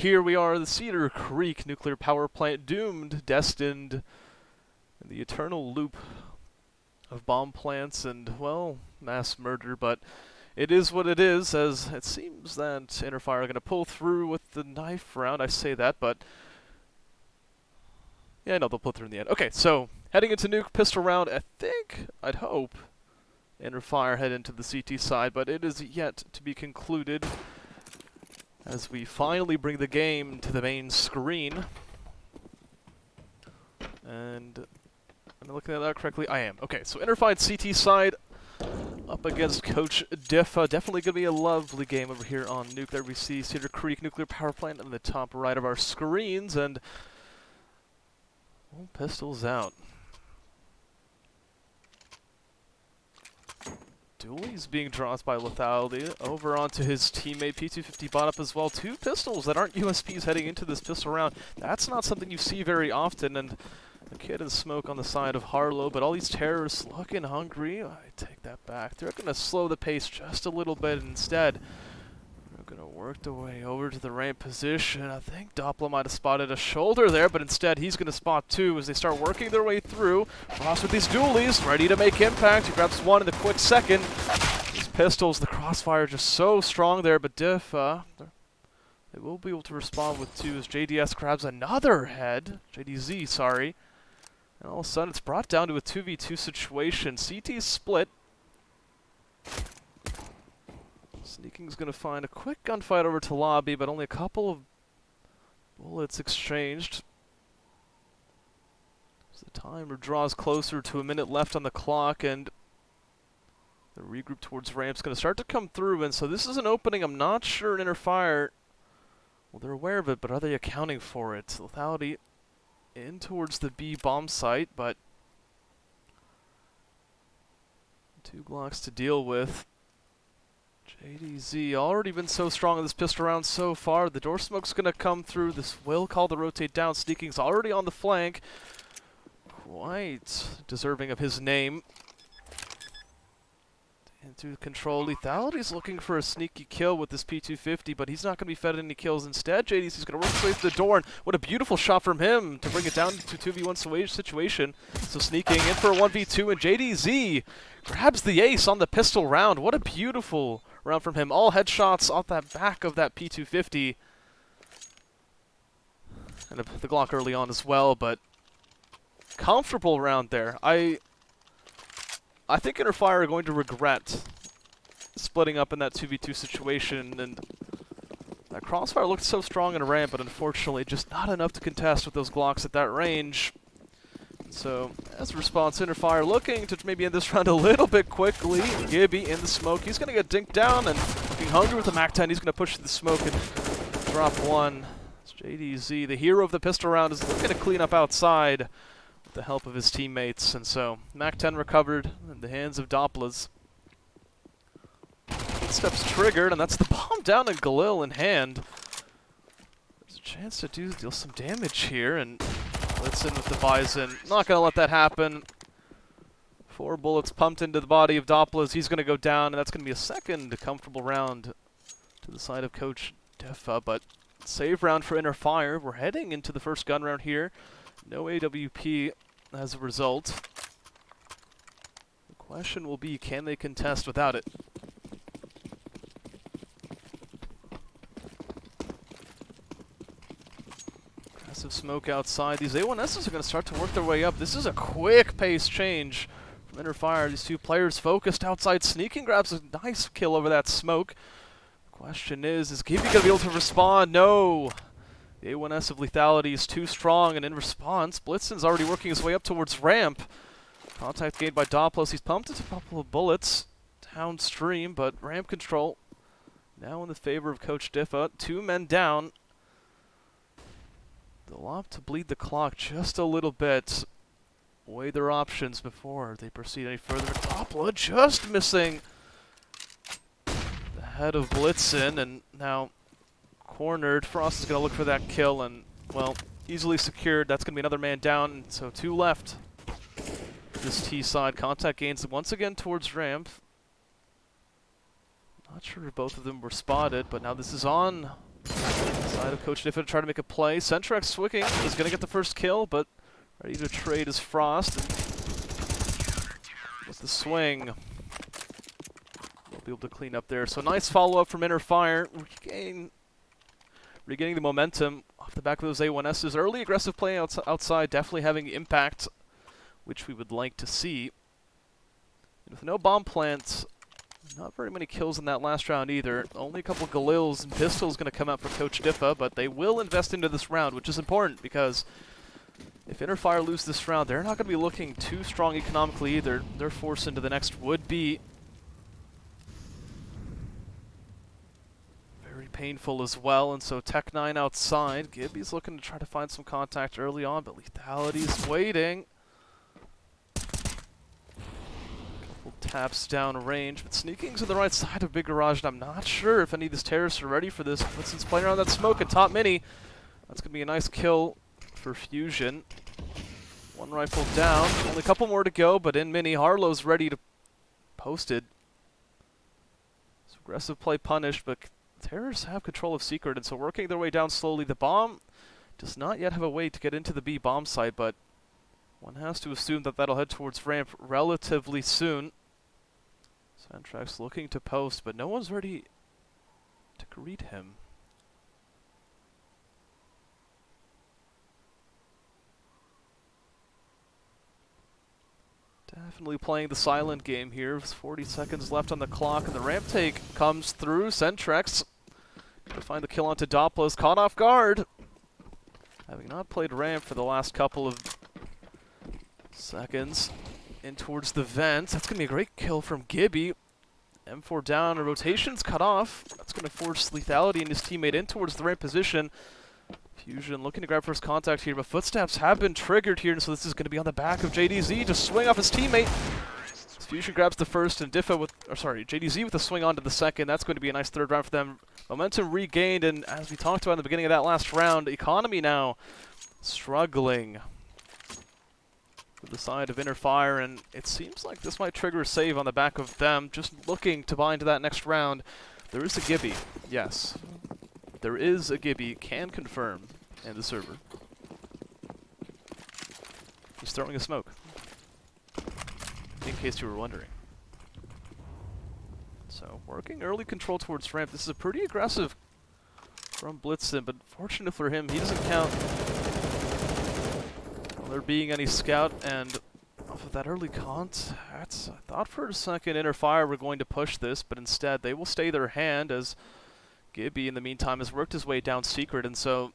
here we are, the Cedar Creek nuclear power plant, doomed, destined, in the eternal loop of bomb plants and, well, mass murder, but it is what it is, as it seems that Interfire are going to pull through with the knife round. I say that, but yeah, no, they'll pull through in the end. Okay, so heading into nuke pistol round, I think, I'd hope, Interfire head into the CT side, but it is yet to be concluded as we finally bring the game to the main screen. And am I looking at that correctly? I am. Okay, so Interfire CT side up against Coach Diffa. Definitely going to be a lovely game over here on Nuke. There we see Cedar Creek nuclear power plant in the top right of our screens, and well, pistols out. Dooley's being drawn by lethality over onto his teammate. P250 bought up as well. Two pistols that aren't USPs heading into this pistol round. That's not something you see very often, and a kid in smoke on the side of Harlow, but all these terrorists looking hungry. I take that back. They're going to slow the pace just a little bit. Instead, they're going to work their way over to the ramp position. I think Doppler might have spotted a shoulder there, but instead he's going to spot two as they start working their way through. Frost with these dualies, ready to make impact. He grabs one in the quick second. These pistols, the crossfire just so strong there, but Diffa, they will be able to respond with two as JDS grabs another head. JDZ, sorry. And all of a sudden, it's brought down to a 2v2 situation. CT's split. Sneaking's going to find a quick gunfight over to lobby, but only a couple of bullets exchanged. As the timer draws closer to a minute left on the clock, and the regroup towards ramp's going to start to come through. And so this is an opening I'm not sure an Interfire, well, they're aware of it, but are they accounting for it? Lethality in towards the B bomb site, but two Glocks to deal with. JDZ already been so strong in this pistol round so far. The door smoke's going to come through. This will call the rotate down. Sneaking's already on the flank. Quite deserving of his name. Into control. Lethality's looking for a sneaky kill with this P250, but he's not going to be fed any kills. Instead, JDC's going to work his way through the door, and what a beautiful shot from him to bring it down to 2v1 situation. So Sneaking in for a 1v2, and JDZ grabs the ace on the pistol round. What a beautiful round from him. All headshots off that back of that P250. And the Glock early on as well, but comfortable round there. I think Interfire are going to regret splitting up in that 2v2 situation, and that crossfire looked so strong in a ramp, but unfortunately just not enough to contest with those Glocks at that range. So, as a response, Interfire looking to maybe end this round a little bit quickly. Gibby in the smoke. He's going to get dinked down, and looking hungry with the MAC-10. He's going to push the smoke and drop one. It's JDZ, the hero of the pistol round, is looking to clean up outside with the help of his teammates. And so, MAC-10 recovered in the hands of Doppler's. Footsteps triggered, and that's the bomb down in Galil in hand. There's a chance to deal some damage here, and Blitzen with the Bison. Not going to let that happen. 4 bullets pumped into the body of Doppler's. He's going to go down, and that's going to be a second comfortable round to the side of Coach Diffa, but save round for Interfire. We're heading into the first gun round here. No AWP as a result. The question will be, can they contest without it? Aggressive smoke outside. These A1Ss are going to start to work their way up. This is a quick pace change from Interfire. These two players focused outside. Sneaking grabs a nice kill over that smoke. The question is Gibby going to be able to respond? No. The A1S of lethality is too strong, and in response, Blitzen's already working his way up towards ramp. Contact gained by Doppler. He's pumped into a couple of bullets downstream, but ramp control now in the favor of Coach Diffa. 2 men down. They'll opt to bleed the clock just a little bit. Weigh their options before they proceed any further. Doppler just missing the head of Blitzen, and now cornered. Frost is going to look for that kill, and, well, easily secured. That's going to be another man down, and so 2 left. This T side. Contact gains once again towards ramp. Not sure if both of them were spotted, but now this is on Side of Coach Diffa to try to make a play. Centrex swinging is going to get the first kill, but ready to trade is Frost. And with the swing, we'll be able to clean up there. So nice follow-up from Inner Fire. Regaining the momentum off the back of those A1Ss. Early aggressive play outside, definitely having impact, which we would like to see. And with no bomb plants, not very many kills in that last round either. Only a couple Galils and pistols going to come out for Coach Diffa, but they will invest into this round, which is important because if Inner Fire lose this round, they're not going to be looking too strong economically either. They're forced into the next would-be very painful as well, and so Tech9 outside. Gibby's looking to try to find some contact early on, but Lethality's waiting. Couple taps down range, but sneaking to the right side of Big Garage, and I'm not sure if any of these terrorists are ready for this. Blitzen's playing around that smoke and top mini. That's going to be a nice kill for Fusion. One rifle down, only a couple more to go, but in mini, Harlow's ready to post it. So aggressive play punished, but terrorists have control of Secret, and so working their way down slowly. The bomb does not yet have a way to get into the B bomb site, but one has to assume that that'll head towards ramp relatively soon. Centrex looking to post, but no one's ready to greet him. Definitely playing the silent game here. With 40 seconds left on the clock, and the ramp take comes through. Centrex gonna find the kill onto Doppler, caught off guard. Having not played ramp for the last couple of seconds. In towards the vent. That's gonna be a great kill from Gibby. M4 down, and rotation's cut off. That's gonna force Lethality and his teammate in towards the ramp position. Fusion looking to grab first contact here, but footsteps have been triggered here, and so this is going to be on the back of JDZ to swing off his teammate. Fusion grabs the first, and JDZ with a swing onto the second. That's going to be a nice third round for them. Momentum regained, and as we talked about in the beginning of that last round, Economy now struggling with the side of Inner Fire, and it seems like this might trigger a save on the back of them, just looking to buy into that next round. There is a Gibby, yes. There is a Gibby, can confirm, and the server. He's throwing a smoke, in case you were wondering. So, working early control towards ramp. This is a pretty aggressive from Blitzen, but fortunate for him, he doesn't count on there being any scout, and off of that early contact, I thought for a second Inner Fire were going to push this, but instead they will stay their hand as Gibby, in the meantime, has worked his way down Secret, and so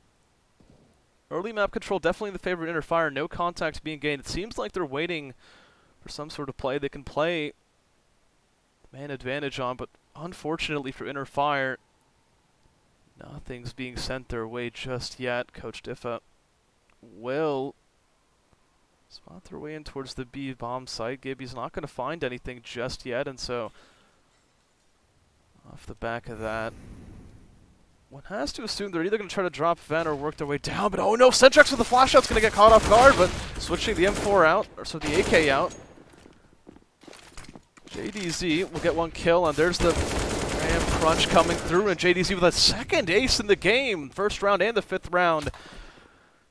early map control definitely in the favor of Inner Fire. No contact being gained. It seems like they're waiting for some sort of play they can play man advantage on, but unfortunately for Inner Fire, nothing's being sent their way just yet. Coach Diffa will spot their way in towards the B bomb site. Gibby's not going to find anything just yet, and so off the back of that, one has to assume they're either going to try to drop vent or work their way down, but oh no, Centrex with the flash out's going to get caught off guard, but switching the M4 out, or so the AK out. JDZ will get one kill, and there's the Ram crunch coming through, and JDZ with a second ace in the game, first round and the fifth round.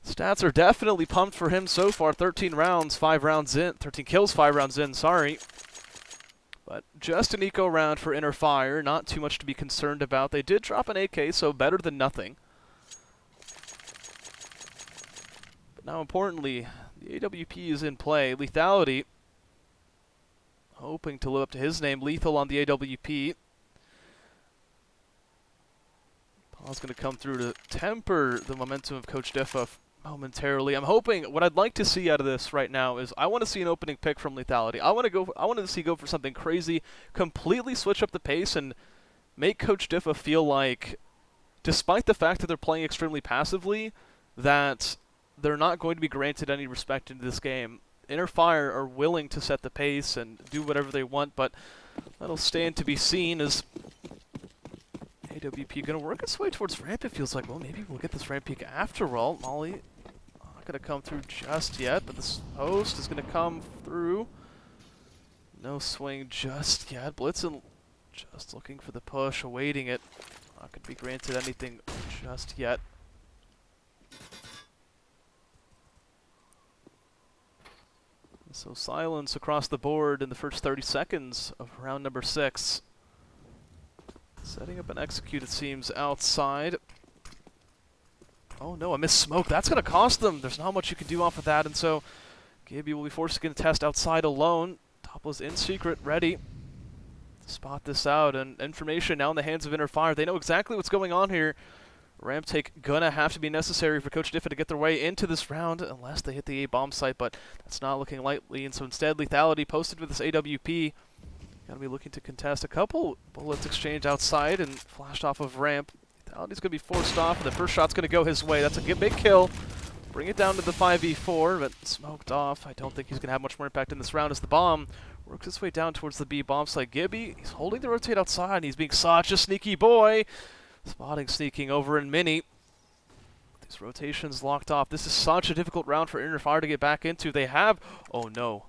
Stats are definitely pumped for him so far. 13 rounds, 5 rounds in, 13 kills, 5 rounds in, sorry. But just an eco round for Inner Fire, not too much to be concerned about. They did drop an AK, so better than nothing. But now importantly, the AWP is in play. Lethality, hoping to live up to his name, lethal on the AWP. Paul's going to come through to temper the momentum of Coach Diffa momentarily. I'm hoping, what I'd like to see out of this right now is I want to see an opening pick from Lethality. I want to see go for something crazy, completely switch up the pace and make Coach Diffa feel like, despite the fact that they're playing extremely passively, that they're not going to be granted any respect in this game. Inner Fire are willing to set the pace and do whatever they want, but that'll stand to be seen as AWP going to work its way towards ramp. It feels like, well, maybe we'll get this ramp peak after all. Molly not going to come through just yet, but this post is going to come through. No swing just yet. Blitzen just looking for the push, awaiting it. Not going to be granted anything just yet. So silence across the board in the first 30 seconds of round number 6. Setting up an execute, it seems, outside. Oh no, a missed smoke. That's going to cost them. There's not much you can do off of that, and so Gibby will be forced to get a test outside alone. Topla's in secret, ready to spot this out, and information now in the hands of InnerFire. They know exactly what's going on here. Ramp take gonna have to be necessary for Coach Diffa to get their way into this round, unless they hit the A bomb site, but that's not looking likely, and so instead Lethality posted with this AWP. Gotta be looking to contest. A couple bullets exchanged outside and flashed off of Ramp. Lethality's gonna be forced off, and the first shot's gonna go his way. That's a big kill. Bring it down to the 5v4, but smoked off. I don't think he's gonna have much more impact in this round as the bomb works its way down towards the B bomb site. Gibby, he's holding the rotate outside, and he's being such a sneaky boy. Spotting sneaking over in Mini. These rotations locked off. This is such a difficult round for InnerFire to get back into. They have... Oh no.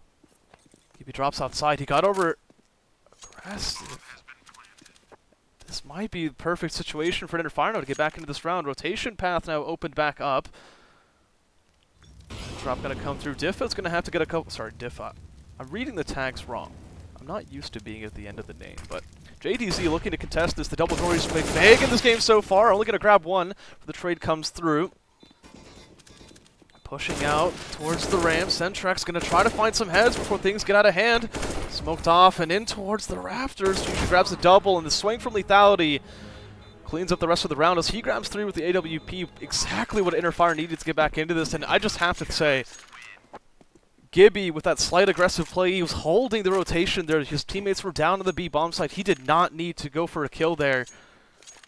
Gibby drops outside. He got over... Aggressive. This might be the perfect situation for InnerFire now to get back into this round. Rotation path now opened back up. Drop gonna come through. Diffa's gonna have to get a couple... Sorry, Diffa. I'm reading the tags wrong. I'm not used to being at the end of the name, but... JDZ looking to contest this. The double glory's been big in this game so far. Only going to grab one. The trade comes through. Pushing out towards the ramp. Centrex going to try to find some heads before things get out of hand. Smoked off and in towards the rafters. Fusion grabs a double, and the swing from Lethality cleans up the rest of the round as he grabs 3 with the AWP. Exactly what InnerFire needed to get back into this, and I just have to say... Gibby, with that slight aggressive play, he was holding the rotation there. His teammates were down on the B bomb site. He did not need to go for a kill there.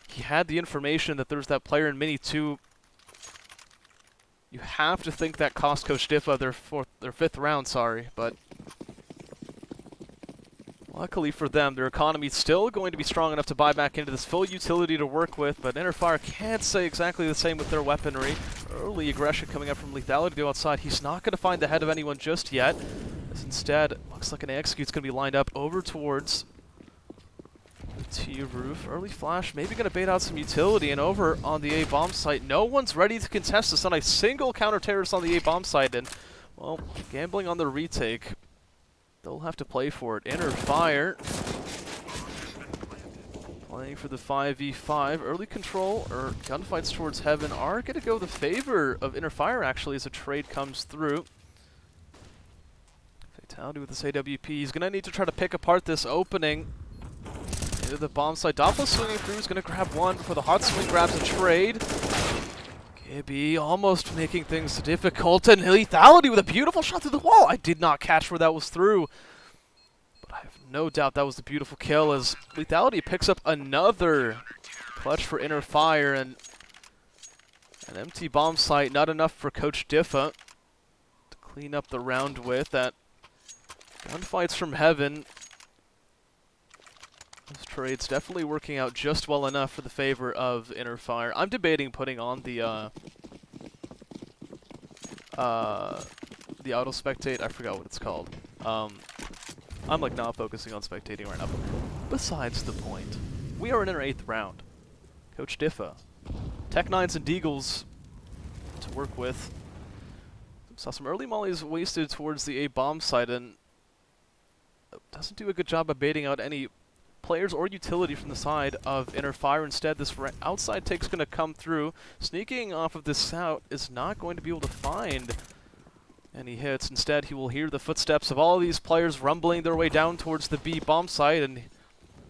He had the information that there's that player in Mini 2. You have to think that cost Coach Diffa their 5th round, sorry, but luckily for them, their economy's still going to be strong enough to buy back into this full utility to work with, but InnerFire can't say exactly the same with their weaponry. Early aggression coming up from Lethality to go outside. He's not going to find the head of anyone just yet. As instead, looks like an execute's going to be lined up over towards the T roof. Early flash, maybe going to bait out some utility, and over on the A bomb site. No one's ready to contest this. Not a single counter-terrorist on the A bomb site, and, well, gambling on the retake. They'll have to play for it. InnerFire playing for the 5v5. Early control, or gunfights towards heaven, are going to go the favor of InnerFire, actually, as a trade comes through. Fatality with this AWP. He's going to need to try to pick apart this opening into the bomb site. Doppler swinging through. He's going to grab one before the hot swing grabs a trade. Gibby almost making things difficult, and Lethality with a beautiful shot through the wall. I did not catch where that was through, but I have no doubt that was a beautiful kill as Lethality picks up another clutch for InnerFire, and an empty bomb site, not enough for Coach Diffa to clean up the round with. That gunfights from heaven. This trade's definitely working out just well enough for the favor of InnerFire. I'm debating putting on the auto spectate. I forgot what it's called. I'm like not focusing on spectating right now. But besides the point, we are in our 8th round. Coach Diffa, Tech9s and Deagles to work with. Saw some early mollies wasted towards the A bomb site, and doesn't do a good job of baiting out any players or utility from the side of InnerFire. Instead, this outside take's going to come through. Sneaking off of this out is not going to be able to find any hits. Instead, he will hear the footsteps of all these players rumbling their way down towards the B bomb site, and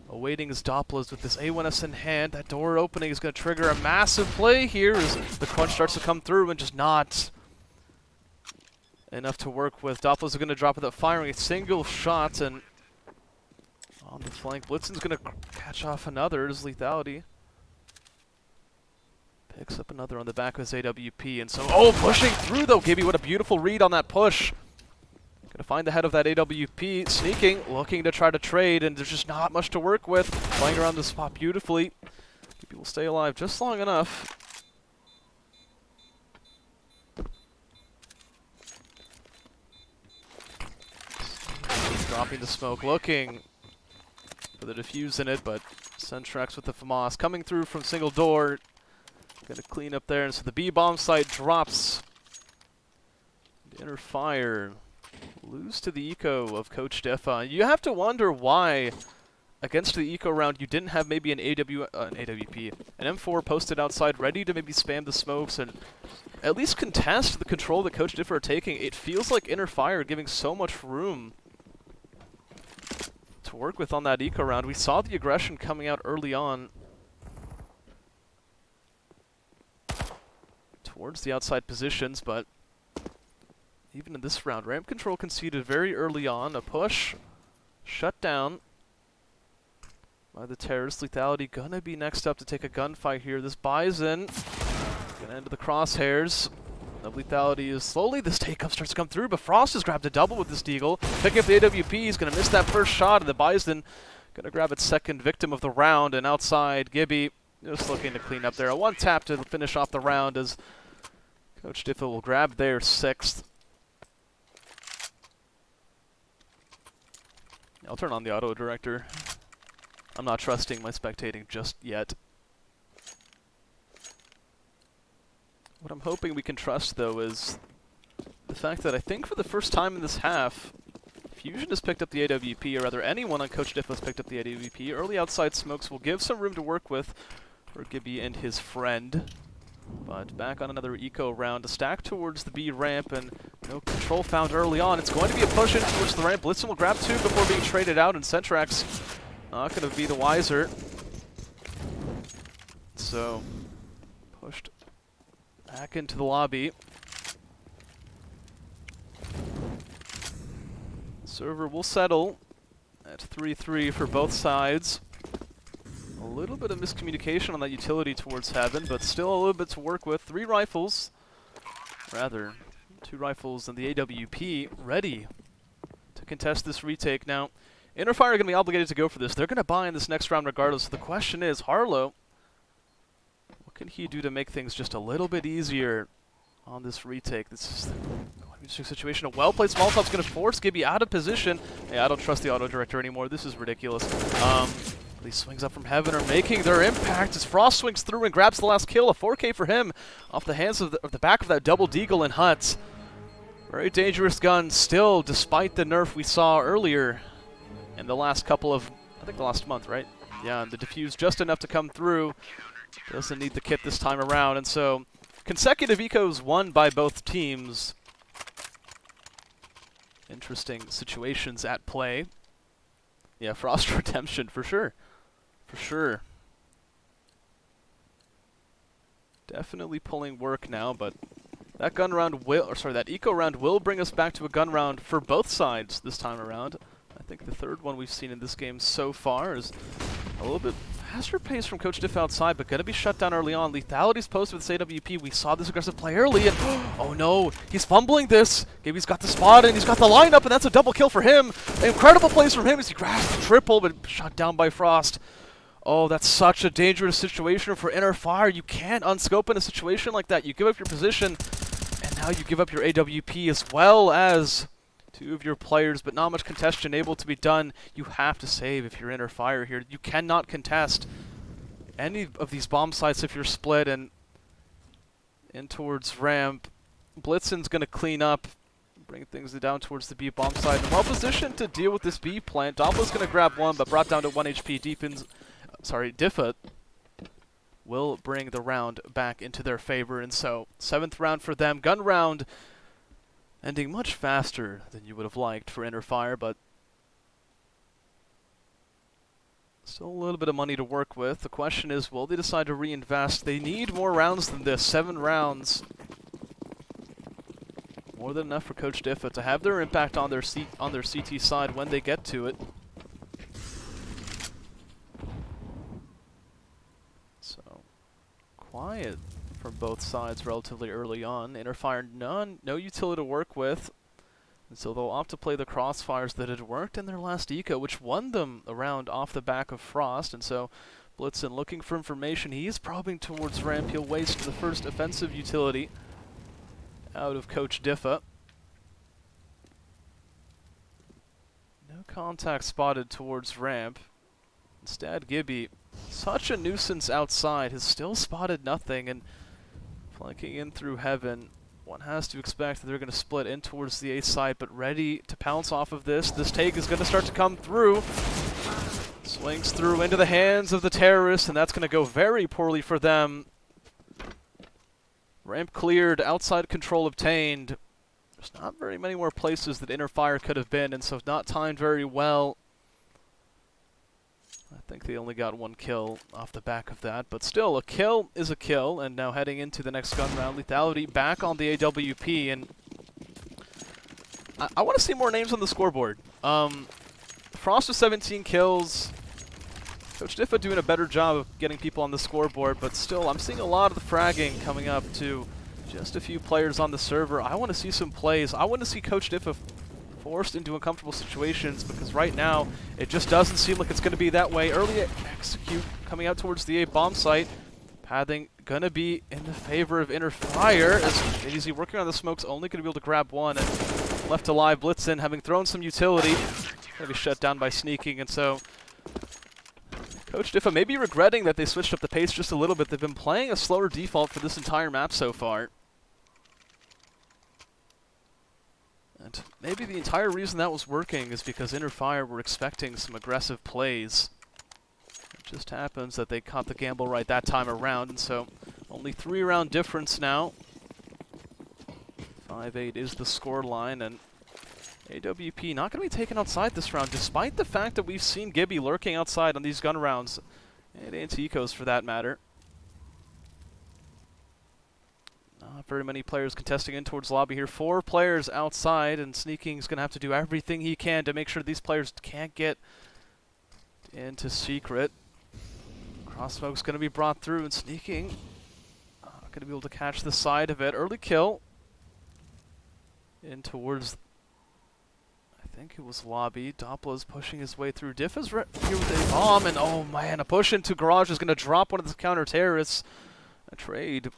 awaiting his Dopplers with this A1S in hand. That door opening is going to trigger a massive play here as the crunch starts to come through, and just not enough to work with. Dopplers are going to drop without firing a single shot, and on the flank, Blitzen's going to catch off another as Lethality picks up another on the back of his AWP. And so, oh, pushing through though, Gibby, what a beautiful read on that push. Going to find the head of that AWP, sneaking, looking to try to trade, and there's just not much to work with. Playing around the spot beautifully. Gibby will stay alive just long enough. Dropping the smoke, looking for the defuse in it, but Centrex with the FAMAS coming through from single door. Gonna clean up there, and so the B bomb site drops. Inner fire. Lose to the eco of Coach Diffa. You have to wonder why, against the eco round, you didn't have maybe an AWP, an M4 posted outside, ready to maybe spam the smokes and at least contest the control that Coach Diffa are taking. It feels like Inner Fire giving so much room to work with on that eco round. We saw the aggression coming out early on towards the outside positions, but even in this round, ramp control conceded very early on. A push, shut down by the terrorist. Lethality gonna be next up to take a gunfight here. This Bison gonna enter the crosshairs. The Lethality is slowly, this take-up starts to come through, but Frost has grabbed a double with this Deagle. Picking up the AWP, he's gonna miss that first shot, and the Bison gonna grab its second victim of the round, and outside, Gibby just looking to clean up there. A one tap to finish off the round as Coach Diffa will grab their sixth. I'll turn on the auto director. I'm not trusting my spectating just yet. What I'm hoping we can trust, though, is the fact that I think for the first time in this half, Fusion has picked up the AWP, or rather anyone on Coach Diffa has picked up the AWP. Early outside smokes will give some room to work with for Gibby and his friend. But back on another eco round, a stack towards the B ramp, and no control found early on. It's going to be a push in towards the ramp. Blitzen will grab two before being traded out, and Centrax not going to be the wiser. So, pushed back into the lobby. Server will settle at 3-3 for both sides. A little bit of miscommunication on that utility towards Heaven, but still a little bit to work with. 3 rifles, rather, 2 rifles and the AWP ready to contest this retake. Now, Inner Fire are going to be obligated to go for this. They're going to buy in this next round regardless. So the question is, Harlow, what can he do to make things just a little bit easier on this retake? This is an interesting situation. A well-played small top's going to force Gibby out of position. Yeah, I don't trust the auto director anymore. This is ridiculous. These swings up from Heaven are making their impact as Frost swings through and grabs the last kill. A 4K for him off the hands of the back of that double Deagle and Hut. Very dangerous gun still, despite the nerf we saw earlier in the last couple of, I think the last month, right? Yeah, and the defuse just enough to come through. Doesn't need the kit this time around, and so consecutive ecos won by both teams. Interesting situations at play. Yeah, Frost redemption for sure. For sure. Definitely pulling work now, but that gun round will, or sorry, that eco round will bring us back to a gun round for both sides this time around. I think the third one we've seen in this game so far is a little bit faster pace from Coach Diffa outside, but going to be shut down early on. Lethality's posted with this AWP. We saw this aggressive play early, and oh no, he's fumbling this. Gibby's got the spot, and he's got the lineup, and that's a double kill for him. Incredible plays from him as he grabs the triple, but shot down by Frost. Oh, that's such a dangerous situation for Inner Fire. You can't unscope in a situation like that. You give up your position, and now you give up your AWP as well as 2 of your players, but not much contestation able to be done. You have to save if you're Inner Fire here. You cannot contest any of these bomb sites if you're split and in towards ramp. Blitzen's going to clean up, bring things down towards the B bomb site. Well positioned to deal with this B plant. Doppler's going to grab one, but brought down to 1 HP. Diffa will bring the round back into their favor, and so 7th round for them. Gun round ending much faster than you would have liked for Inner Fire, but still a little bit of money to work with. The question is, will they decide to reinvest? They need more rounds than this. 7 rounds. More than enough for Coach Diffa to have their impact on their CT side when they get to it. So, quiet from both sides relatively early on. Inner Fire, no utility to work with. And so they'll opt to play the crossfires that had worked in their last eco, which won them a round off the back of Frost. And so Blitzen looking for information. He is probing towards ramp. He'll waste the first offensive utility out of Coach Diffa. No contact spotted towards ramp. Instead, Gibby such a nuisance outside, has still spotted nothing, and flanking in through heaven. One has to expect that they're going to split in towards the A side, but ready to pounce off of this. This take is going to start to come through. Swings through into the hands of the terrorists, and that's going to go very poorly for them. Ramp cleared, outside control obtained. There's not very many more places that inner fire could have been, and so not timed very well. I think they only got one kill off the back of that, but still, a kill is a kill, and now heading into the next gun round, Lethality back on the AWP, and I want to see more names on the scoreboard. Frost with 17 kills, Coach Diffa doing a better job of getting people on the scoreboard, but still, I'm seeing a lot of the fragging coming up to just a few players on the server. I want to see some plays. I want to see Coach Diffa forced into uncomfortable situations, because right now it just doesn't seem like it's going to be that way. Early execute coming out towards the A bomb site. Pathing going to be in the favor of inner fire, as JDZ working on the smokes, only going to be able to grab one, and left alive Blitzen, having thrown some utility, going to be shut down by sneaking, and so Coach Diffa may be regretting that they switched up the pace just a little bit. They've been playing a slower default for this entire map so far. And maybe the entire reason that was working is because Inner Fire were expecting some aggressive plays. It just happens that they caught the gamble right that time around, and so only 3-round difference now. 5-8 is the score line, and AWP not going to be taken outside this round, despite the fact that we've seen Gibby lurking outside on these gun rounds, and Anti-Ecos for that matter. Not very many players contesting in towards lobby here. 4 players outside, and Sneaking's going to have to do everything he can to make sure these players can't get into secret. Crossfog's going to be brought through, and Sneaking going to be able to catch the side of it. Early kill in towards, I think it was lobby. Doppler's pushing his way through. Diffa's here with a bomb, and oh man, a push into Garage is going to drop one of the counter-terrorists. A trade.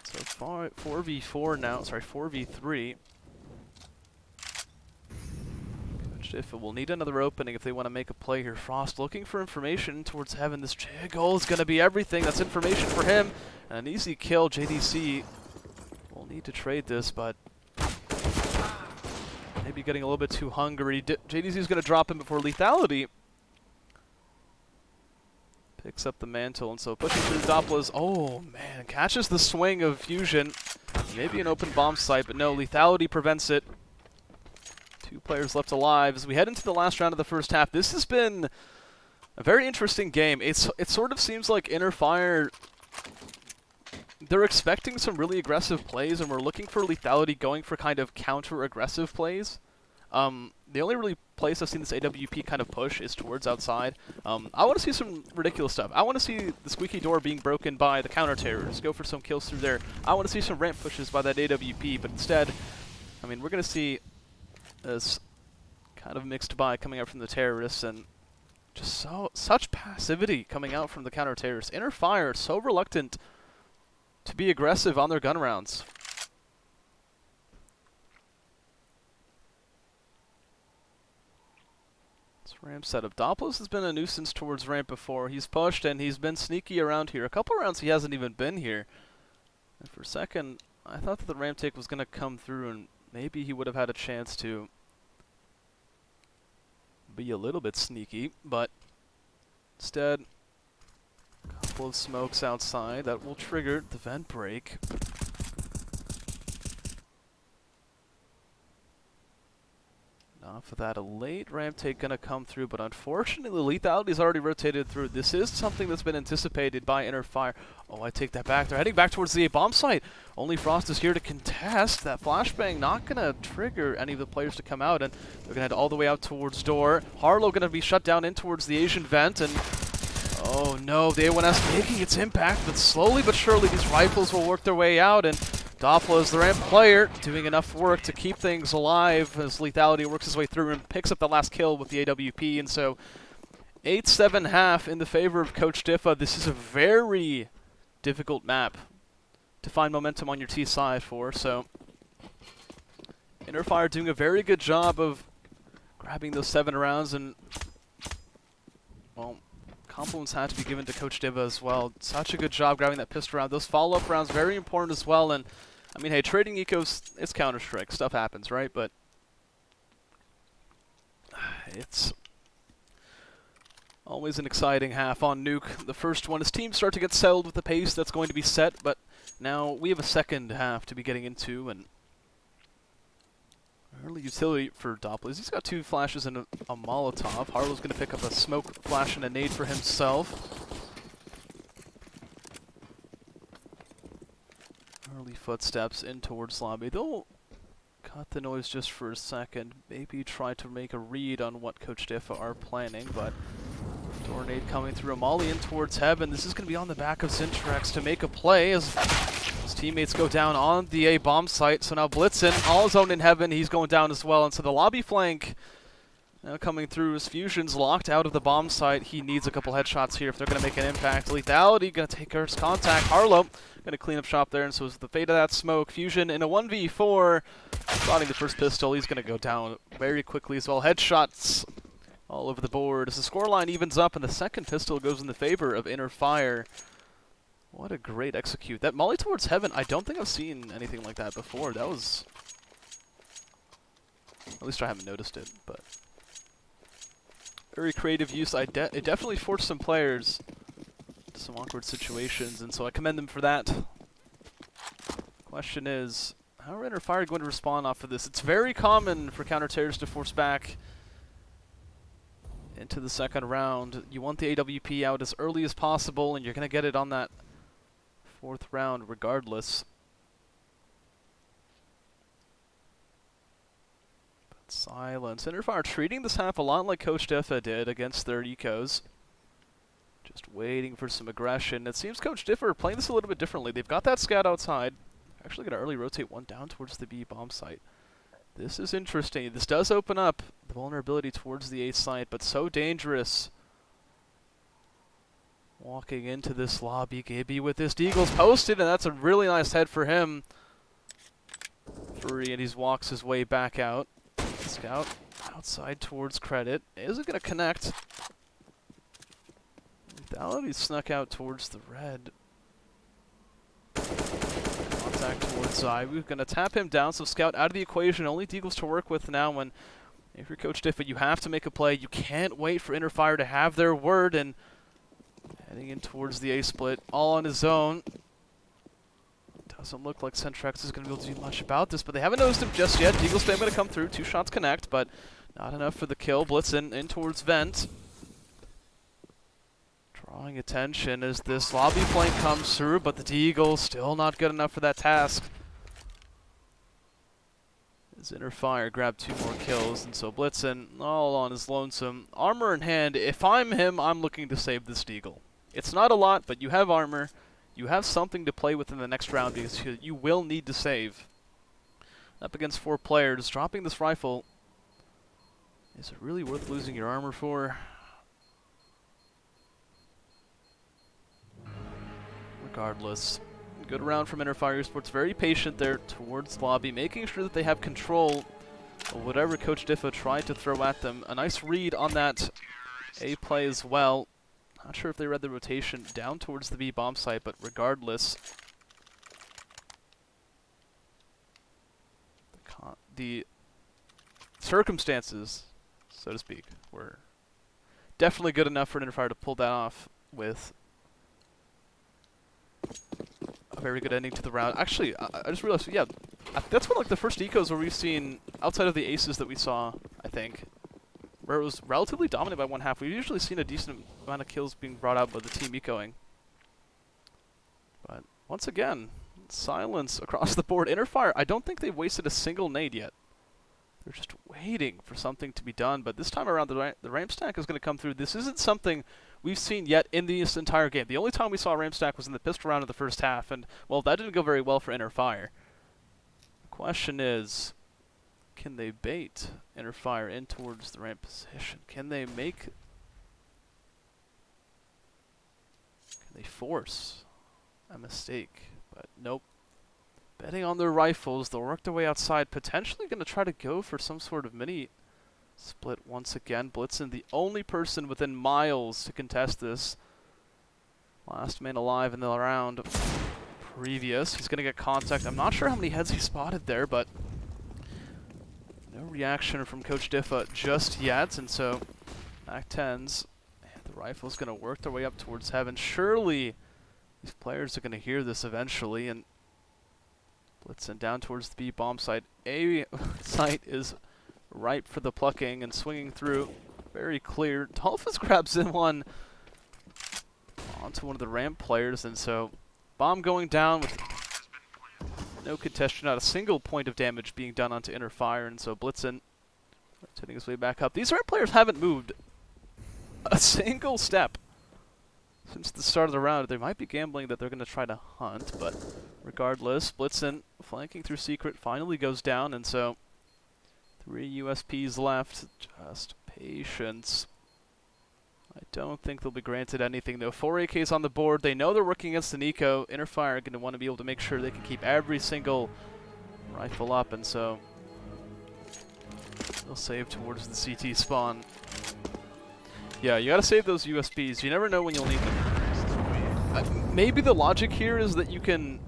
So 4v4 now, sorry, 4v3. Coach Diffa will need another opening if they want to make a play here. Frost looking for information towards heaven. This jiggle is going to be everything. That's information for him. And an easy kill. JDC will need to trade this, but maybe getting a little bit too hungry. JDC is going to drop him before Lethality picks up the mantle, and so pushing through Doppler's, oh man, catches the swing of Fusion. Maybe an open bomb site, but no, Lethality prevents it. 2 players left alive as we head into the last round of the first half. This has been a very interesting game. It sort of seems like Inner Fire, they're expecting some really aggressive plays, and we're looking for Lethality going for kind of counter-aggressive plays. The only really place I've seen this AWP kind of push is towards outside. I want to see some ridiculous stuff. I want to see the squeaky door being broken by the counter-terrorists, go for some kills through there. I want to see some ramp pushes by that AWP, but instead, I mean, we're going to see this kind of mixed buy coming out from the terrorists, and just such passivity coming out from the counter-terrorists. Inner Fire so reluctant to be aggressive on their gun rounds. Ramp setup. Doppler has been a nuisance towards ramp before. He's pushed and he's been sneaky around here. A couple rounds he hasn't even been here. And for a second, I thought that the ramp take was going to come through and maybe he would have had a chance to be a little bit sneaky, but instead, a couple of smokes outside that will trigger the vent break. For that, a late ramp take gonna come through, but unfortunately Lethality's already rotated through. This is something that's been anticipated by Inner Fire. Oh, I take that back. They're heading back towards the A bomb site. Only Frost is here to contest. That flashbang not gonna trigger any of the players to come out, and they're gonna head all the way out towards door. Harlow gonna be shut down in towards the Asian vent, and oh no, the A1S making its impact, but slowly but surely these rifles will work their way out, and Doppler is the ramp player, doing enough work to keep things alive as Lethality works his way through and picks up the last kill with the AWP. And so 8-7 half in the favor of Coach Diffa. This is a very difficult map to find momentum on your T side for. So Inner Fire doing a very good job of grabbing those 7 rounds and, well, compliments had to be given to Coach Diffa as well. Such a good job grabbing that pistol round. Those follow-up rounds, very important as well. And, I mean, hey, trading ecos, it's Counter-Strike. Stuff happens, right? But it's always an exciting half on Nuke. The first one, his teams start to get settled with the pace that's going to be set, but now we have a second half to be getting into, and early utility for Doppler. He's got 2 flashes and a Molotov. Harlow's going to pick up a smoke flash and a nade for himself. Early footsteps in towards lobby. They'll cut the noise just for a second. Maybe try to make a read on what Coach Diffa are planning, but Tornade coming through. A molly in towards Heaven. This is going to be on the back of Zintrax to make a play as his teammates go down on the A bomb site. So now Blitzen, all his own in Heaven, he's going down as well. And so the lobby flank now coming through as Fusion's locked out of the bomb site. He needs a couple headshots here if they're going to make an impact. Lethality going to take first contact. Harlow going to clean up shop there. And so it's the fate of that smoke. Fusion in a 1v4. Spotting the first pistol. He's going to go down very quickly as well. Headshots all over the board as the scoreline evens up and the second pistol goes in the favor of Inner Fire. What a great execute. That molly towards Heaven, I don't think I've seen anything like that before. That was... At least I haven't noticed it, but... Very creative use. It definitely forced some players to some awkward situations, and so I commend them for that. Question is, how are Inner Fire going to respond off of this? It's very common for counter-terrors to force back into the second round. You want the AWP out as early as possible, and you're going to get it on that 4th round regardless. But silence. Inner Fire treating this half a lot like Coach Diffa did against their ecos. Just waiting for some aggression. It seems Coach Diffa are playing this a little bit differently. They've got that scout outside. Actually going to early rotate one down towards the B bomb site. This is interesting. This does open up the vulnerability towards the A site, but so dangerous. Walking into this lobby, Gibby with this Deagle's posted, and that's a really nice head for him. Free, and he walks his way back out. Scout outside towards credit. Isn't going to connect. Lethality snuck out towards the red. Contact towards Zai. We're going to tap him down, so Scout out of the equation. Only Deagles to work with now. When if you're Coach Diffa, you have to make a play. You can't wait for Inner Fire to have their word, and heading in towards the A split, all on his own. Doesn't look like Zintrax is going to be able to do much about this, but they haven't noticed him just yet. Deagle spam going to come through. 2 shots connect, but not enough for the kill. Blitz in towards Vent. Drawing attention as this lobby flank comes through, but the Deagle still not good enough for that task. As Inner Fire grabbed 2 more kills, and so Blitzen all on his lonesome. Armor in hand. If I'm him, I'm looking to save this Deagle. It's not a lot, but you have armor. You have something to play with in the next round because you will need to save. Up against 4 players, dropping this rifle. Is it really worth losing your armor for? Regardless. Good round from Inner Fire Esports. Very patient there towards lobby, making sure that they have control of whatever Coach Diffa tried to throw at them. A nice read on that A play as well. Not sure if they read the rotation down towards the B bomb site, but regardless, the circumstances, so to speak, were definitely good enough for Inner Fire to pull that off with a very good ending to the round. Actually, I just realized, yeah, that's one of like the first ecos where we've seen, outside of the aces that we saw, I think, where it was relatively dominant by one half. We've usually seen a decent amount of kills being brought out by the team ecoing. But once again, silence across the board. Inner Fire, I don't think they've wasted a single nade yet. They're just waiting for something to be done. But this time around, the ramp stack is going to come through. This isn't something we've seen yet in this entire game. The only time we saw a ramp stack was in the pistol round of the first half. And, well, that didn't go very well for Inner Fire. The question is, can they bait Inner Fire in towards the ramp position? Can they force a mistake? But nope. Betting on their rifles, they'll work their way outside, potentially going to try to go for some sort of mini Split once again. Blitzen, the only person within miles to contest this. Last man alive in the round previous. He's going to get contact. I'm not sure how many heads he spotted there, but no reaction from Coach Diffa just yet. And so, Act 10s, and the rifle's going to work their way up towards heaven. Surely these players are going to hear this eventually. And Blitzen down towards the B bomb site. A site is ripe for the plucking and swinging through. Very clear. Dolphins grabs in one onto one of the ramp players, and so bomb going down with no contestation, not a single point of damage being done onto inner fire, and so Blitzen hitting his way back up. These ramp players haven't moved a single step since the start of the round. They might be gambling that they're going to try to hunt, but regardless, Blitzen flanking through secret finally goes down, and so 3 USPs left. Just patience. I don't think they'll be granted anything, though. 4 AKs on the board. They know they're working against an eco. Interfire are going to want to be able to make sure they can keep every single rifle up, and so they'll save towards the CT spawn. Yeah, you got to save those USPs. You never know when you'll need them. Maybe the logic here is that you can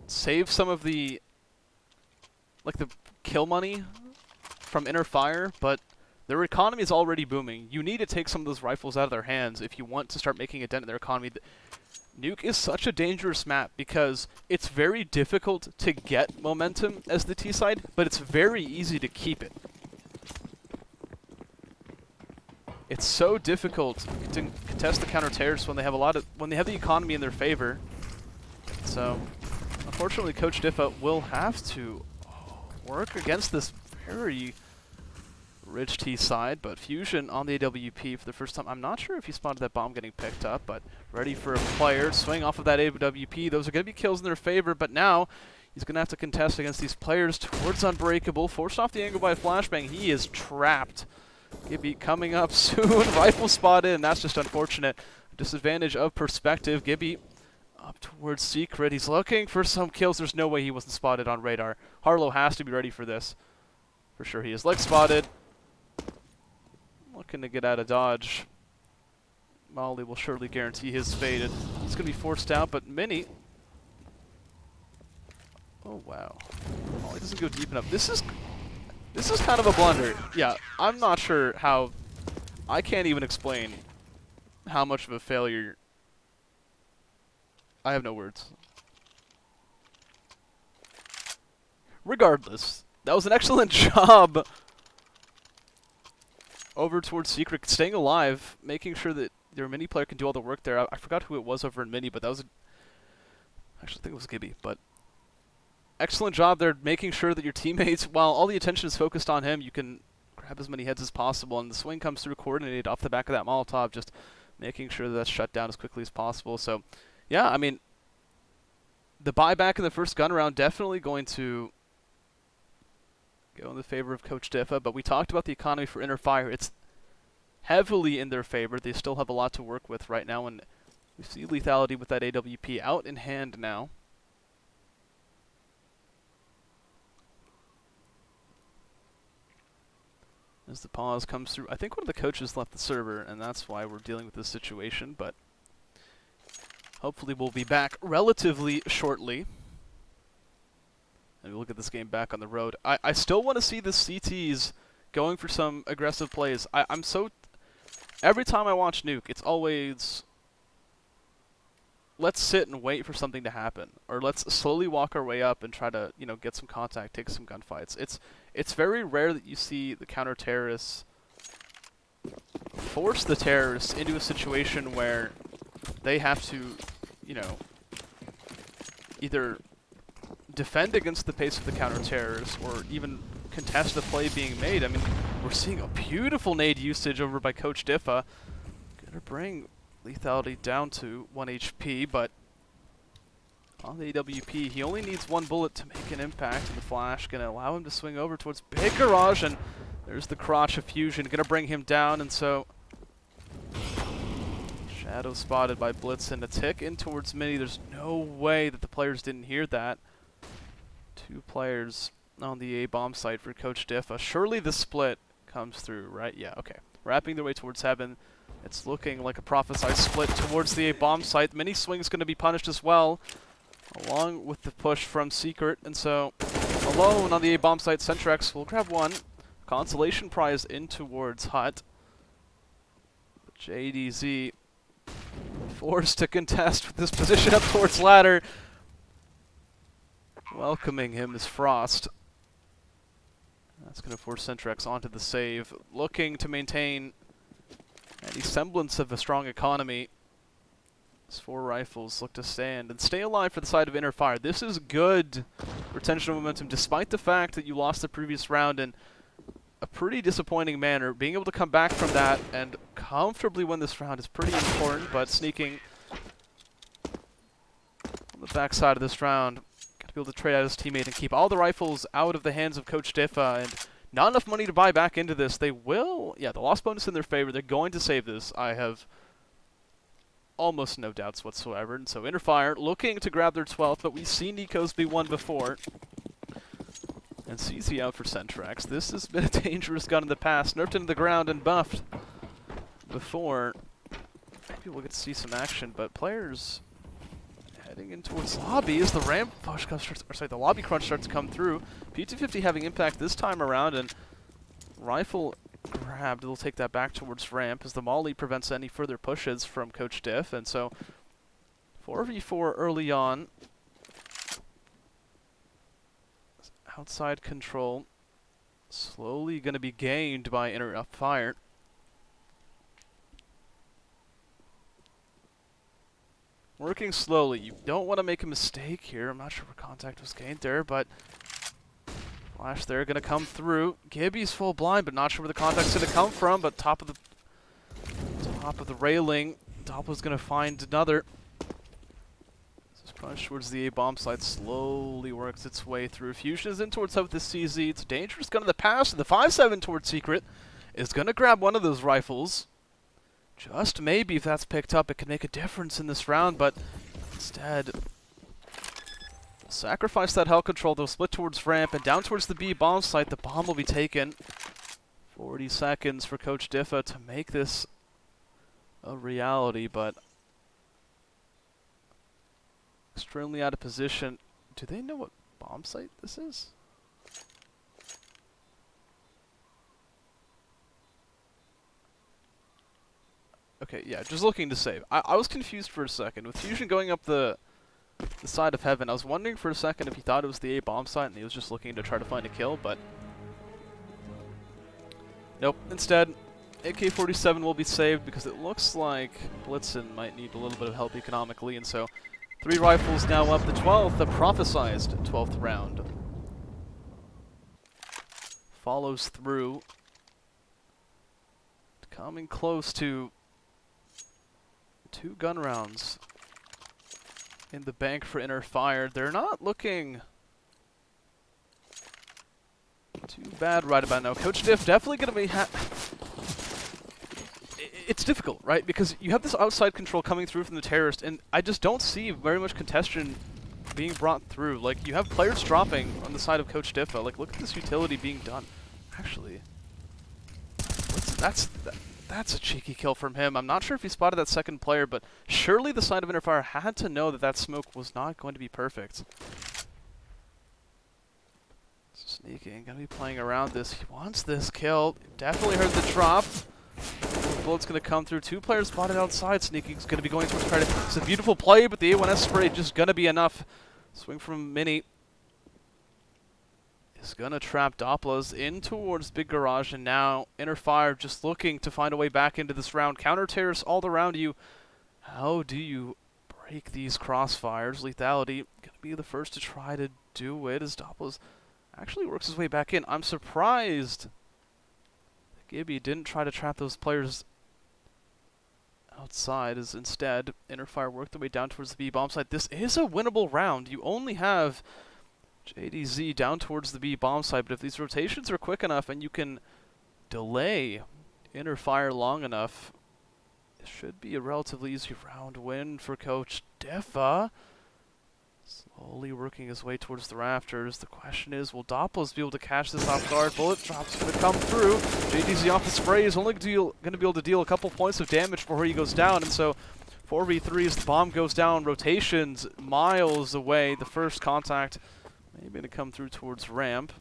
save some of the, like, the kill money from inner fire, but their economy is already booming. You need to take some of those rifles out of their hands if you want to start making a dent in their economy. Nuke is such a dangerous map because it's very difficult to get momentum as the T side, but it's very easy to keep it. It's so difficult to contest the counter-terrorists when they have when they have the economy in their favor. So, unfortunately, Coach Diffa will have to work against this very rich T side, but Fusion on the AWP for the first time. I'm not sure if he spotted that bomb getting picked up, but ready for a player. Swing off of that AWP. Those are going to be kills in their favor, but now he's going to have to contest against these players towards Unbreakable. Forced off the angle by a flashbang. He is trapped. Gibby coming up soon. Rifle spotted, and that's just unfortunate. Disadvantage of perspective. Gibby up towards Secret. He's looking for some kills. There's no way he wasn't spotted on radar. Harlow has to be ready for this. For sure he is. Leg spotted. Looking to get out of dodge. Molly will surely guarantee his fate. He's going to be forced out, but Mini. Oh, wow. Molly doesn't go deep enough. This is kind of a blunder. Yeah, I'm not sure how. I can't even explain how much of a failure. I have no words. Regardless, that was an excellent job over towards Secret, staying alive, making sure that their mini player can do all the work there. I forgot who it was over in mini, but that was actually, I think it was Gibby, but excellent job there, making sure that your teammates, while all the attention is focused on him, you can grab as many heads as possible, and the swing comes through coordinated off the back of that Molotov, just making sure that that's shut down as quickly as possible. So, yeah, I mean, the buyback in the first gun round definitely going to go in the favor of Coach Diffa, but we talked about the economy for Inner Fire. It's heavily in their favor. They still have a lot to work with right now, and we see lethality with that AWP out in hand now. As the pause comes through, I think one of the coaches left the server, and that's why we're dealing with this situation, but hopefully we'll be back relatively shortly. And we'll get this game back on the road. I still want to see the CTs going for some aggressive plays. I'm so... Every time I watch Nuke, it's always... Let's sit and wait for something to happen. Or let's slowly walk our way up and try to, you know, get some contact, take some gunfights. It's very rare that you see the counter-terrorists force the terrorists into a situation where they have to, you know, either defend against the pace of the counter-terrorists or even contest the play being made. I mean, we're seeing a beautiful nade usage over by Coach Diffa. Gonna bring lethality down to 1 HP, but on the AWP, he only needs 1 bullet to make an impact, and the flash gonna allow him to swing over towards Big Garage, and there's the crotch of Fusion, gonna bring him down, and so shadow spotted by Blitzen. A tick in towards Mini. There's no way that the players didn't hear that. 2 players on the A bomb site for Coach Diffa. Surely the split comes through, right? Yeah, okay. Wrapping their way towards heaven. It's looking like a prophesized split towards the A bomb site. Mini Swing's going to be punished as well, along with the push from Secret. And so, alone on the A bomb site, Centrex will grab one. Consolation prize in towards Hut. But JDZ forced to contest with this position up towards ladder. Welcoming him is Frost. That's going to force Centrex onto the save, looking to maintain any semblance of a strong economy. These 4 rifles look to stand and stay alive for the side of Inner Fire. This is good retention of momentum, despite the fact that you lost the previous round in a pretty disappointing manner. Being able to come back from that and comfortably win this round is pretty important, but sneaking on the backside of this round, got to be able to trade out his teammate and keep all the rifles out of the hands of Coach Diffa, and not enough money to buy back into this. They will, yeah, the loss bonus in their favor. They're going to save this. I have almost no doubts whatsoever. And so Inner Fire looking to grab their 12th, but we've seen Nico's be one before. And CZ out for Centrex. This has been a dangerous gun in the past. Nerfed into the ground and buffed before. Maybe we'll get to see some action, but players heading in towards lobby as the ramp push starts, or sorry, the lobby crunch starts to come through. P250 having impact this time around, and rifle grabbed. They'll take that back towards ramp as the molly prevents any further pushes from Coach Diff, and so 4v4 early on. Outside control slowly going to be gained by Inner Fire. Working slowly. You don't want to make a mistake here. I'm not sure where contact was gained there, but flash there going to come through. Gibby's full blind, but not sure where the contact's going to come from, but top of the railing. Doppler's going to find another. This push towards the A-bomb side slowly works its way through. Fusion is in towards Hub with the CZ. It's a dangerous gun in the pass, and the 5-7 towards Secret is going to grab one of those rifles. Just maybe if that's picked up, it could make a difference in this round, but instead, sacrifice that hell control. They'll split towards ramp and down towards the B bomb site. The bomb will be taken. 40 seconds for Coach Diffa to make this a reality, but extremely out of position. Do they know what bomb site this is? Okay, yeah, just looking to save. I was confused for a second. With Fusion going up the side of heaven, I was wondering for a second if he thought it was the A bomb site and he was just looking to try to find a kill, but nope. Instead, AK-47 will be saved because it looks like Blitzen might need a little bit of help economically, and so 3 rifles now up. The 12th, the prophesized 12th round, follows through, coming close to 2 gun rounds in the bank for Inner Fire. They're not looking too bad right about now. Coach Diff definitely going to be it's difficult, right? Because you have this outside control coming through from the terrorist, and I just don't see very much contention being brought through. Like, you have players dropping on the side of Coach Diffa. Like, look at this utility being done. Actually, that's a cheeky kill from him. I'm not sure if he spotted that second player, but surely the side of Inner Fire had to know that that smoke was not going to be perfect. Sneaking, gonna be playing around this. He wants this kill. Definitely heard the drop. Bullet's gonna come through. 2 players spotted outside. Sneaking's gonna be going towards credit. It's a beautiful play, but the A1S spray just gonna be enough. Swing from Mini is gonna trap Doppler's in towards Big Garage, and now Inner Fire just looking to find a way back into this round. Counter terrorists all around you. How do you break these crossfires? Lethality gonna be the first to try to do it as Doppler's actually works his way back in. I'm surprised that Gibby didn't try to trap those players outside, as instead Inner Fire worked their way down towards the B bomb site. This is a winnable round. You only have JDZ down towards the B bomb site, but if these rotations are quick enough and you can delay Inner Fire long enough, it should be a relatively easy round win for Coach Diffa. Slowly working his way towards the rafters. The question is, will Doppels be able to catch this off guard? Bullet drop's going to come through. JDZ off the spray is only going to be able to deal a couple points of damage before he goes down, and so 4v3 as the bomb goes down. Rotations miles away. The first contact maybe going to come through towards ramp.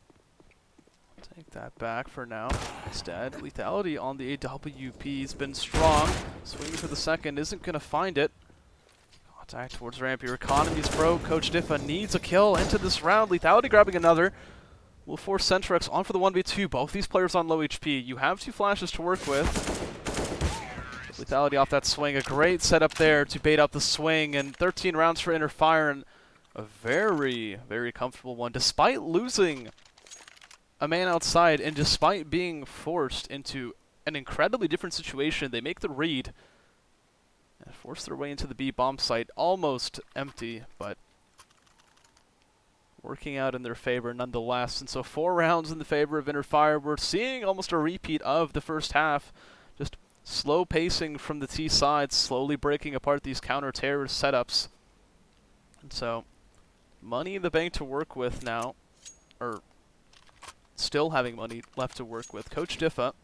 Take that back for now. Instead, lethality on the AWP has been strong. Swinging for the second, isn't going to find it. Contact towards ramp. Your economy's broke. Coach Diffa needs a kill into this round. Lethality grabbing another. Will force Centrex on for the 1v2. Both these players on low HP. You have 2 flashes to work with. Lethality off that swing. A great setup there to bait out the swing. And 13 rounds for Inner Fire. And a very, very comfortable one. Despite losing a man outside and despite being forced into an incredibly different situation, they make the read and force their way into the B bomb site. Almost empty, but working out in their favor nonetheless. And so 4 rounds in the favor of Inner Fire. We're seeing almost a repeat of the first half. Just slow pacing from the T side, slowly breaking apart these counter-terrorist setups. And so money in the bank to work with now, or still having money left to work with. Coach Diffa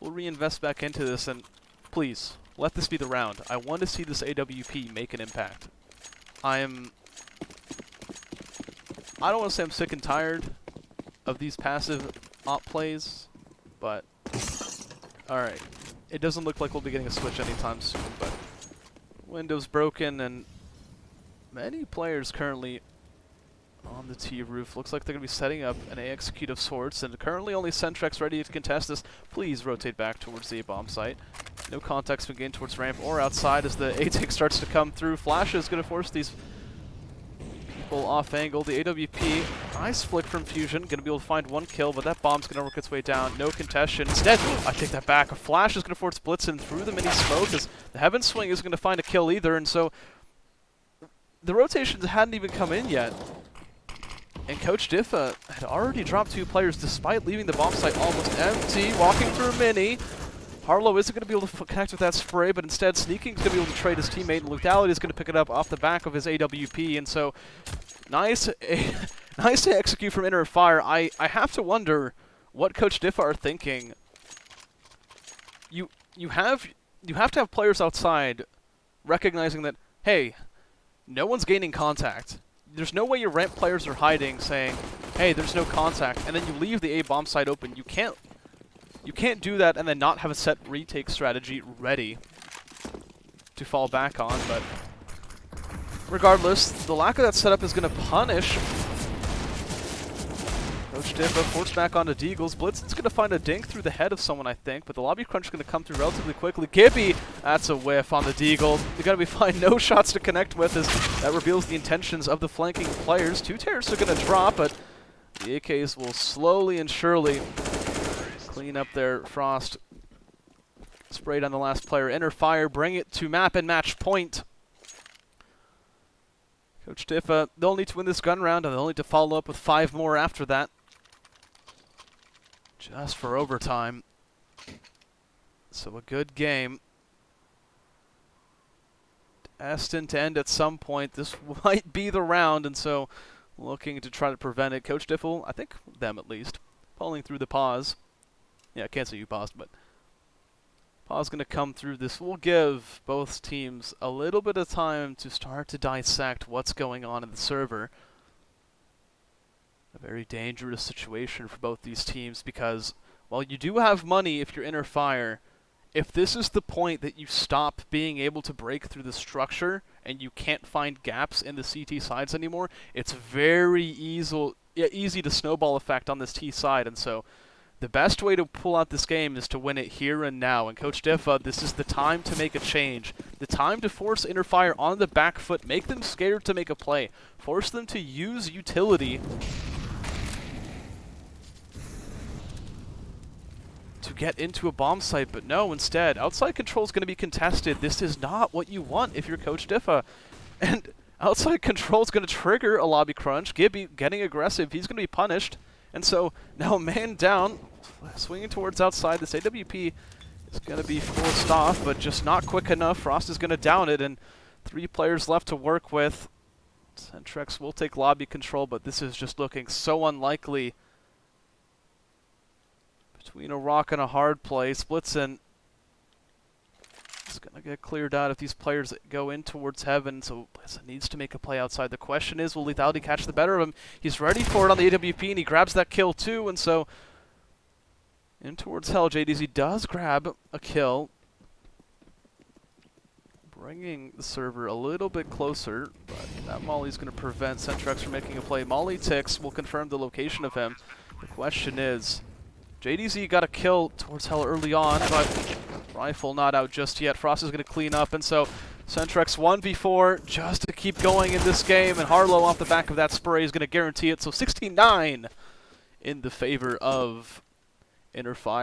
will reinvest back into this, and please, let this be the round. I want to see this AWP make an impact. I don't want to say I'm sick and tired of these passive op plays, but alright. It doesn't look like we'll be getting a switch anytime soon, but window's broken, and many players currently on the T roof. Looks like they're going to be setting up an A execute of sorts, and currently only Centrex ready to contest this. Please rotate back towards the bomb site. No context from gain towards ramp or outside as the A-Tick starts to come through. Flash is going to force these people off angle. The AWP, nice flick from Fusion, going to be able to find 1 kill, but that bomb's going to work its way down. No contestation. Instead, I take that back. A Flash is going to force Blitzen through the mini smoke as the Heaven Swing isn't going to find a kill either, and so the rotations hadn't even come in yet. And Coach Diffa had already dropped 2 players despite leaving the bomb site almost empty. Walking through mini. Harlow isn't going to be able to connect with that spray, but instead Sneaking's going to be able to trade his teammate, and Lethality is going to pick it up off the back of his AWP. And so, nice to execute from Inner Fire. I have to wonder what Coach Diffa are thinking. You have to have players outside recognizing that, hey, no one's gaining contact. There's no way your ramp players are hiding, saying, hey, there's no contact, and then you leave the A bomb site open. You can't do that and then not have a set retake strategy ready to fall back on, but regardless, the lack of that setup is going to punish Coach Diffa. Forced back onto Deagles. Blitzen's going to find a dink through the head of someone, I think, but the lobby crunch is going to come through relatively quickly. Gibby, that's a whiff on the Deagle. They're going to be fine. No shots to connect with as that reveals the intentions of the flanking players. 2 terrorists are going to drop, but the AKs will slowly and surely clean up their frost. Sprayed on the last player. Inner Fire bring it to map and match point. Coach Diffa, they'll need to win this gun round, and they'll need to follow up with 5 more after that. Just for overtime. So a good game. Destined to end at some point. This might be the round, and so looking to try to prevent it. Coach Diffa, I think them at least, pulling through the pause. Yeah, I can't say you paused, but pause going to come through. This will give both teams a little bit of time to start to dissect what's going on in the server. A very dangerous situation for both these teams because while you do have money if you're Inner Fire, if this is the point that you stop being able to break through the structure and you can't find gaps in the CT sides anymore, it's very easy to snowball effect on this T side, and so the best way to pull out this game is to win it here and now. And Coach Diffa, this is the time to make a change. The time to force Inner Fire on the back foot. Make them scared to make a play. Force them to use utility to get into a bomb site. But no, instead, outside control is going to be contested. This is not what you want if you're Coach Diffa. And outside control is going to trigger a lobby crunch. Gibby getting aggressive. He's going to be punished. And so, now man down, swinging towards outside. This AWP is going to be forced off, but just not quick enough. Frost is going to down it, and 3 players left to work with. Centrex will take lobby control, but this is just looking so unlikely. Between a rock and a hard play, Splitson is going to get cleared out if these players go in towards heaven, so Blitzen needs to make a play outside. The question is, will Lethality catch the better of him? He's ready for it on the AWP, and he grabs that kill too, and so in towards hell, JDZ does grab a kill, bringing the server a little bit closer, but that Molly's going to prevent Centrex from making a play. Molly ticks will confirm the location of him. The question is, JDZ got a kill towards hell early on, but rifle not out just yet. Frost is going to clean up, and so Centrex 1v4 just to keep going in this game, and Harlow off the back of that spray is going to guarantee it. So 69 in the favor of Inner Fire.